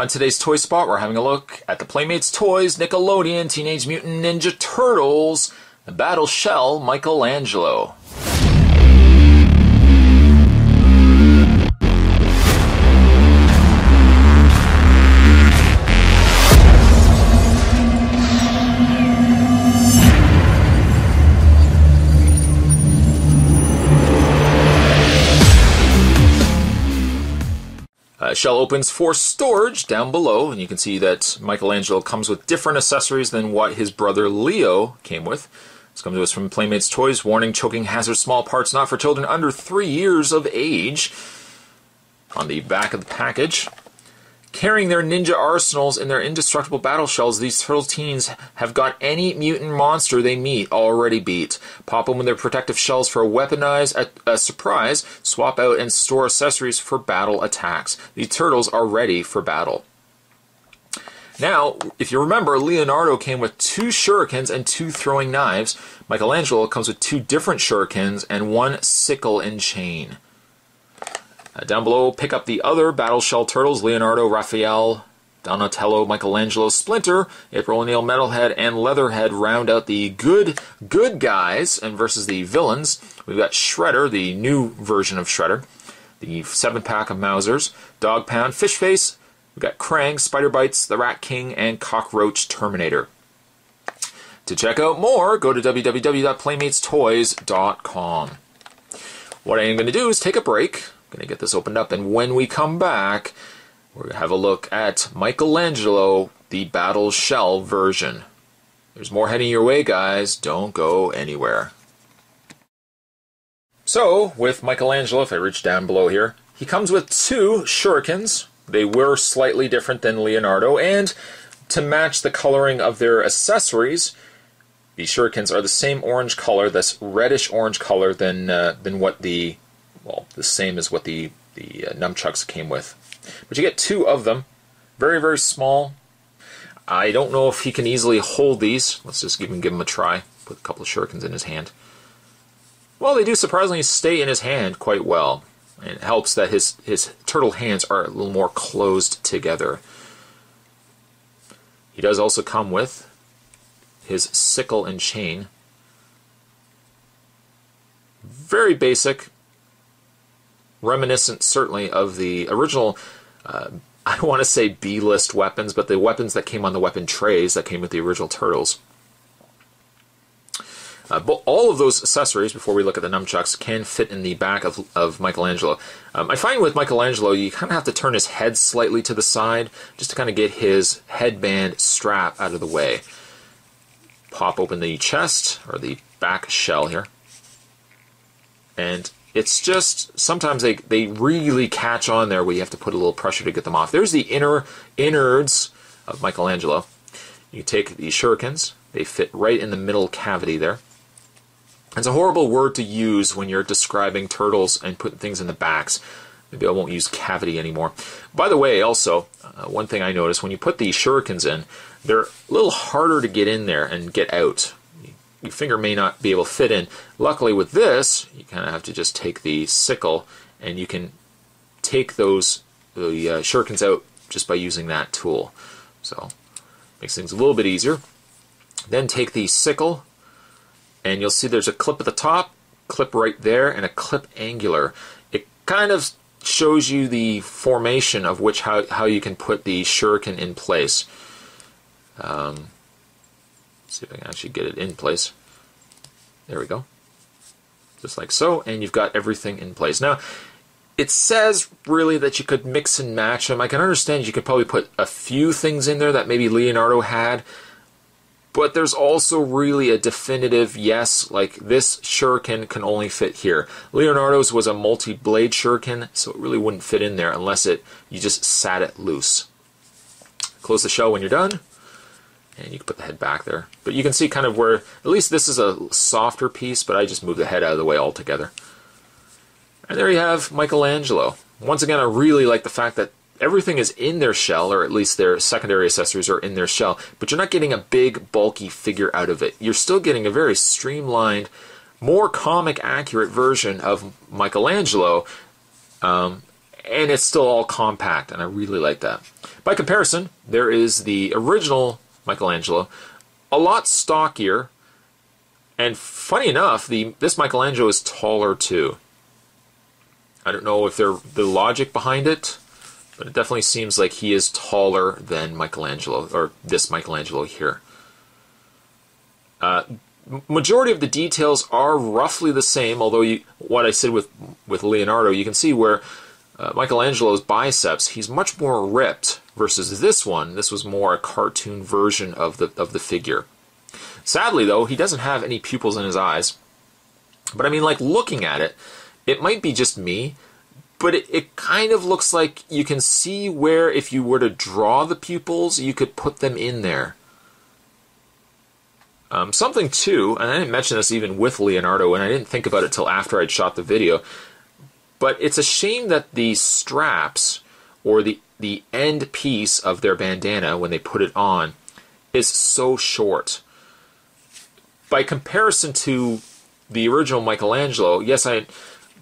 On today's Toy Spot, we're having a look at the Playmates Toys Nickelodeon Teenage Mutant Ninja Turtles, the Battle Shell Michelangelo. Shell opens for storage down below, and you can see that Michelangelo comes with different accessories than what his brother Leo came with. This comes to us from Playmates Toys. Warning, choking hazard, small parts not for children under 3 years of age. On the back of the package, carrying their ninja arsenals in their indestructible battle shells, these turtle teens have got any mutant monster they meet already beat. Pop open their protective shells for a weaponized surprise, swap out and store accessories for battle attacks. These turtles are ready for battle. Now, if you remember, Leonardo came with 2 shurikens and 2 throwing knives. Michelangelo comes with 2 different shurikens and 1 sickle and chain. Down below, pick up the other Battle Shell Turtles, Leonardo, Raphael, Donatello, Michelangelo, Splinter, April O'Neil, Metalhead, and Leatherhead round out the good guys and versus the villains. We've got Shredder, the new version of Shredder, the 7-pack of Mousers, Dog Pound, Fishface, we've got Krang, Spider Bites, the Rat King, and Cockroach Terminator. To check out more, go to www.playmatestoys.com. What I am going to do is take a break. I'm going to get this opened up, and when we come back, we're going to have a look at Michelangelo, the Battle Shell version. There's more heading your way, guys. Don't go anywhere. So, with Michelangelo, if I reach down below here, he comes with 2 shurikens. They were slightly different than Leonardo, and to match the coloring of their accessories, the shurikens are the same orange color, this reddish-orange color than what the... well, the same as what the Nunchucks came with. But you get 2 of them. Very, very small. I don't know if he can easily hold these. Let's just give him a try. Put a couple of shurikens in his hand. Well, they do surprisingly stay in his hand quite well. And it helps that his turtle hands are a little more closed together. He does also come with his sickle and chain. Very basic. Reminiscent, certainly, of the original, I don't want to say B-list weapons, but the weapons that came on the weapon trays that came with the original Turtles. But all of those accessories, before we look at the Nunchucks, can fit in the back of Michelangelo. I find with Michelangelo, you kind of have to turn his head slightly to the side, just to kind of get his headband strap out of the way. Pop open the chest, or the back shell here. And it's just, sometimes they really catch on there where you have to put a little pressure to get them off. There's the innards of Michelangelo. You take these shurikens. They fit right in the middle cavity there. It's a horrible word to use when you're describing turtles and putting things in the backs. Maybe I won't use cavity anymore. By the way, also, one thing I noticed, when you put these shurikens in, they're a little harder to get in there and get out. Your finger may not be able to fit in. Luckily with this, you kind of have to just take the sickle, and you can take the shurikens out just by using that tool. So, makes things a little bit easier. Then take the sickle, and you'll see there's a clip at the top, clip right there, and a clip angular. It kind of shows you the formation of how you can put the shuriken in place. See if I can actually get it in place. There we go. Just like so, and you've got everything in place. Now, it says really that you could mix and match them. I can understand you could probably put a few things in there that maybe Leonardo had, but there's also really a definitive yes, like this shuriken can only fit here. Leonardo's was a multi-blade shuriken, so it really wouldn't fit in there unless you just sat it loose. Close the shell when you're done. And you can put the head back there. But you can see kind of where, at least this is a softer piece, but I just moved the head out of the way altogether. And there you have Michelangelo. Once again, I really like the fact that everything is in their shell, or at least their secondary accessories are in their shell, but you're not getting a big, bulky figure out of it. You're still getting a very streamlined, more comic accurate version of Michelangelo, and it's still all compact, and I really like that. By comparison, there is the original Michelangelo, a lot stockier, and funny enough, this Michelangelo is taller too. I don't know if the logic behind it, but it definitely seems like he is taller than Michelangelo, or this Michelangelo here. Majority of the details are roughly the same, although what I said with Leonardo, you can see where Michelangelo's biceps, he's much more ripped, versus this one. This was more a cartoon version of the figure. Sadly, though, he doesn't have any pupils in his eyes. But I mean, like, looking at it, it might be just me, but it kind of looks like you can see where if you were to draw the pupils, you could put them in there. Something too, and I didn't mention this even with Leonardo, and I didn't think about it till after I'd shot the video, but it's a shame that the straps, or the end piece of their bandana when they put it on, is so short. By comparison to the original Michelangelo, yes,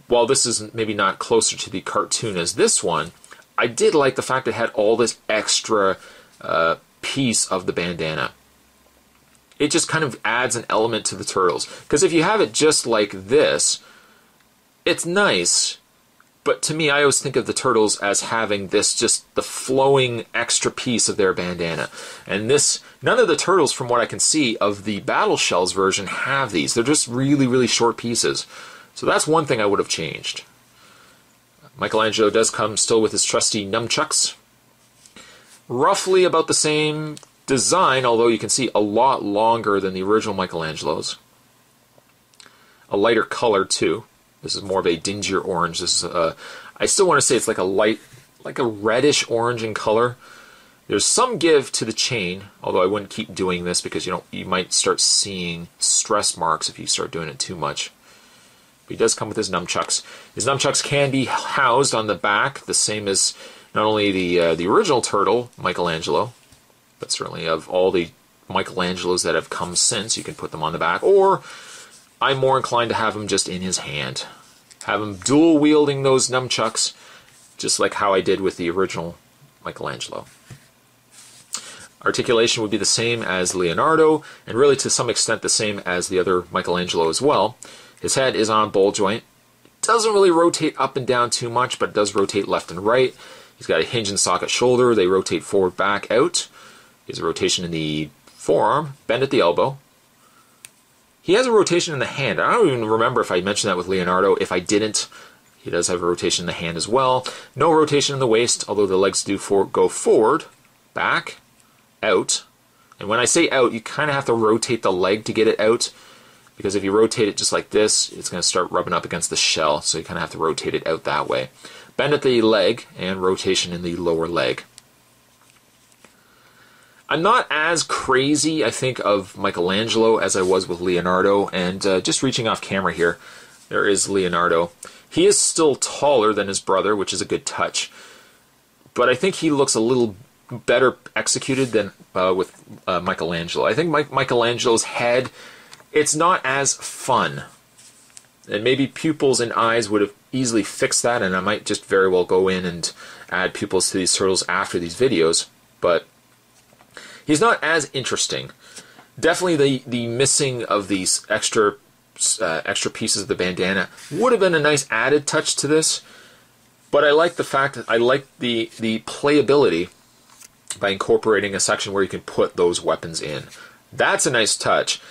while this is maybe not closer to the cartoon as this one, I did like the fact it had all this extra piece of the bandana. It just kind of adds an element to the turtles. Because if you have it just like this, it's nice, but to me, I always think of the turtles as having this, just the flowing extra piece of their bandana. And this, none of the turtles, from what I can see, of the Battle Shells version have these. They're just really, really short pieces. So that's one thing I would have changed. Michelangelo does come still with his trusty nunchucks. Roughly about the same design, although you can see a lot longer than the original Michelangelo's. A lighter color too. This is more of a dingier orange. This is I still want to say it's like a reddish orange in color. There's some give to the chain, although I wouldn't keep doing this because you might start seeing stress marks if you start doing it too much. But he does come with his nunchucks. His nunchucks can be housed on the back, the same as not only the original turtle, Michelangelo, but certainly of all the Michelangelos that have come since, you can put them on the back. Or I'm more inclined to have him just in his hand. Have him dual wielding those nunchucks, just like how I did with the original Michelangelo. Articulation would be the same as Leonardo, and really to some extent the same as the other Michelangelo as well. His head is on ball joint. Doesn't really rotate up and down too much, but it does rotate left and right. He's got a hinge and socket shoulder. They rotate forward, back, out. He has a rotation in the forearm, bend at the elbow. He has a rotation in the hand. I don't even remember if I mentioned that with Leonardo. If I didn't, he does have a rotation in the hand as well. No rotation in the waist, although the legs do go forward, back, out. And when I say out, you kind of have to rotate the leg to get it out, because if you rotate it just like this, it's going to start rubbing up against the shell, so you kind of have to rotate it out that way. Bend at the leg, and rotation in the lower leg. I'm not as crazy, I think, of Michelangelo as I was with Leonardo, and just reaching off camera here, there is Leonardo. He is still taller than his brother, which is a good touch, but I think he looks a little better executed than with Michelangelo. I think Michelangelo's head, it's not as fun, and maybe pupils and eyes would have easily fixed that, and I might just very well go in and add pupils to these turtles after these videos, but he's not as interesting. Definitely the missing of these extra pieces of the bandana would have been a nice added touch to this, but I like the fact that I like the playability by incorporating a section where you can put those weapons in. That's a nice touch.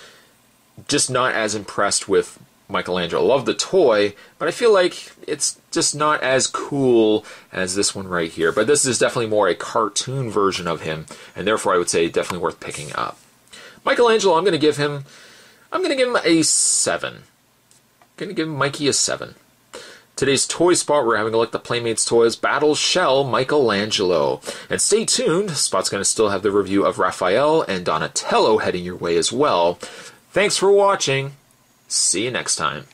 Just not as impressed with Michelangelo. I love the toy, but I feel like it's just not as cool as this one right here. But this is definitely more a cartoon version of him, and therefore I would say definitely worth picking up. Michelangelo, I'm going to give him a 7. I'm going to give Mikey a 7. Today's toy spot, we're having a look at the Playmates toys Battle Shell Michelangelo. And stay tuned, Spot's going to still have the review of Raphael and Donatello heading your way as well. Thanks for watching. See you next time.